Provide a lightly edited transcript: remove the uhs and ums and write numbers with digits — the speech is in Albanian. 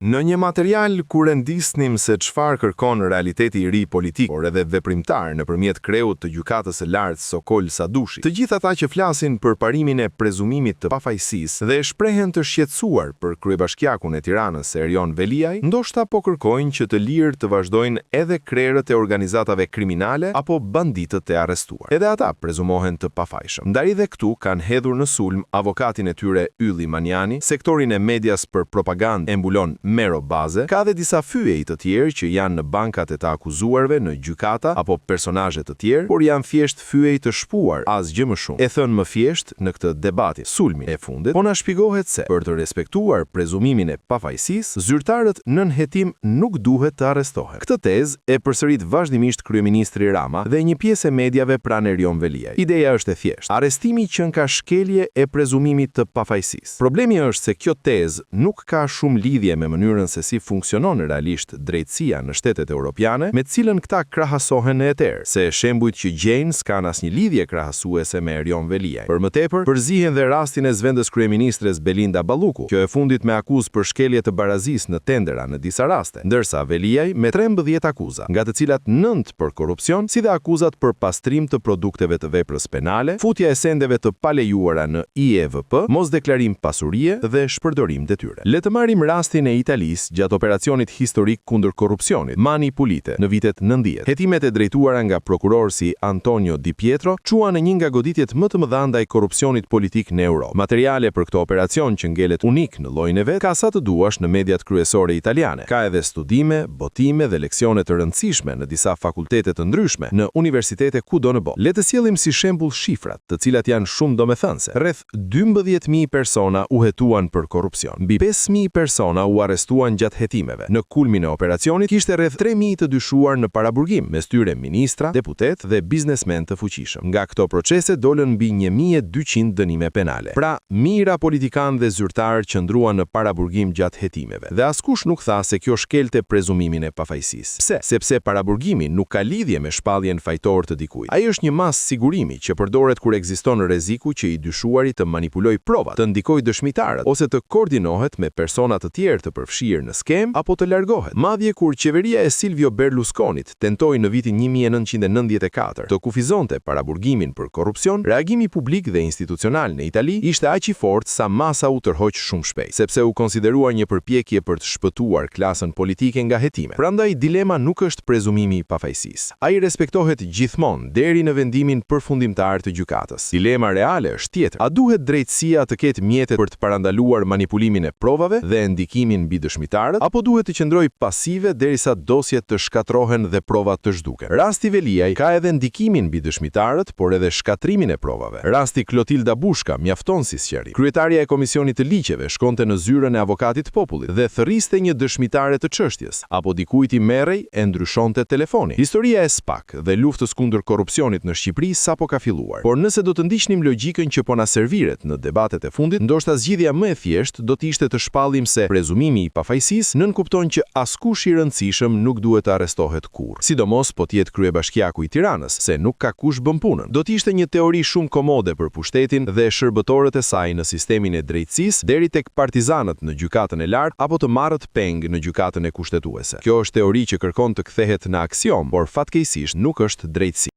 Në një material ku rendisnim se çfarë kërkon realiteti i ri politik, por edhe veprimtar nëpërmjet kreut të gjykatës së lartë Sokol Sadushi, të gjithë ata që flasin për parimin e prezumimit të pafajësisë dhe shprehen të shqetësuar për kryebashkiakun e Tiranës Erion Veliaj, ndoshta po kërkojnë që të lirë të vazhdojnë edhe krerët e organizatave kriminale apo banditët e arrestuar. Edhe ata prezumohen të pafajshëm. Ndari dhe këtu kanë hedhur në sulm avokatin e tyre Ylli Maniani, sektorin e medias për propagandë e mbulon Mero Baze, ka dhe disa fyej të tjerë që janë në bankat e të akuzuarve në gjykata apo personazhe të tjerë, por janë thjesht fyej të shpuar, asgjë më shumë. E thënë më thjesht në këtë debatin, sulmin e fundit, po na shpjegohet se për të respektuar prezumimin e pafajësisë, zyrtarët nën hetim nuk duhet të arrestohen. Këtë tezë e përsërit vazhdimisht kryeministri Rama dhe një pjesë e mediave pranë Erion Veliaj. Ideja është e thjeshtë, arrestimi që ka shkelje e prezumimit të pafajësisë. Problemi është se kjo tezë nuk ka shumë lidhje me mënyrën se si funksionon realisht drejtësia në shtetet europiane, me cilën këta krahasohen në eter, se shembujt që gjejnë s'kan asnjë lidhje krahasuese me Erion Veliaj. Për më tepër, përzihen dhe rastin e zëvendës kryeministres Belinda Balluku, kjo e fundit me akuzë për shkelje të barazisë në tendera në disa raste, ndërsa Veliaj me 13 akuza, nga të cilat 9 për korrupsion, si dhe akuzat për pastrim të produkteve të veprës penale, futja e sendeve të palejuara në IEVP, mos deklarim pasurie dhe shpërdorim detyre. Le të marrim rastin e Italisë gjatë operacionit historik kundër korrupsionit, Mani Pulite, në vitet 90. Hetimet e drejtuara nga prokuror si Antonio Di Pietro quan në një nga goditjet më të mëdha ndaj korrupsionit politik në Europë. Materiale për këtë operacion që ngelet unik në llojin e vet, ka sa të duash në mediat kryesore italiane. Ka edhe studime, botime dhe leksione të rëndësishme në disa fakultete të ndryshme në universitete kudo në botë. Le të sjellim si shembull shifrat, të cilat janë shumë domethënëse. Rreth 12.000 persona u hetuan për korrupsion. Mbi 5.000 persona u arrestuan gjatë hetimeve. Në kulmin e operacionit kishte rreth 3.000 të dyshuar në paraburgim, mes tyre ministra, deputet dhe biznesmen të fuqishëm. Nga këto procese dolën mbi 1.200 dënime penale. Pra, mijëra politikanë dhe zyrtarë qëndruan në paraburgim gjatë hetimeve. Dhe askush nuk tha se kjo shkelte prezumimin e pafajësisë. Pse? Sepse paraburgimi nuk ka lidhje me shpalljen fajtor të dikujt. Ai është një mas sigurimi që përdoret kur ekziston rreziku që i dyshuari të manipulojë provat, të ndikojë dëshmitarët ose të koordinohet me persona të tjerë të përfshirë në skem apo të largohet. Madje kur qeveria e Silvio Berlusconit tentoi në vitin 1994 të kufizonte paraburgimin për korrupsion, reagimi publik dhe institucional në Itali ishte aq i fortë sa masa u tërhoq shumë shpejt, sepse u konsideruar një përpjekje për të shpëtuar klasën politike nga hetime. Prandaj dilema nuk është prezumimi i pafajësisë. Ai respektohet gjithmonë deri në vendimin përfundimtar të gjykatës. Dilema reale është tjetër. A duhet drejtësia të ketë mjete për të parandaluar manipulimin e provave dhe ndikimin mbi dëshmitarët, apo duhet të qëndrojë pasive derisa dosjet të shkatrohen dhe provat të zhduken? Rasti Veliaj ka edhe ndikimin mbi dëshmitarët, por edhe shkatrimin e provave. Rasti Klotilda Bushka mjafton si sqarim. Kryetaria e Komisionit të Ligjeve shkonte në zyrën e avokatit të popullit dhe thërriste një dëshmitare të çështjes, apo dikujt i merrej e ndryshonte telefoni. Historia e SPAK dhe luftës kundër korrupsionit në Shqipëri sapo ka filluar. Por nëse do të ndiqnim logjikën që po na serviret në debatet e fundit, ndoshta zgjidhja më e thjeshtë do të ishte të shpallim se prezumimi i pafajësisë nënkupton që askush i rëndësishëm nuk duhet të arrestohet kurrë. Sidomos po të jetë kryebashkiaku i Tiranës, se nuk ka kush bën punën. Do të ishte një teori shumë komode për pushtetin dhe shërbëtorët e saj në sistemin e drejtësisë, deri tek partizanët në gjykatën e lartë apo të marrët peng në gjykatën e kushtetuese. Kjo është teori që kërkon të kthehet në aksion, por fatkeqësisht nuk është drejtësi.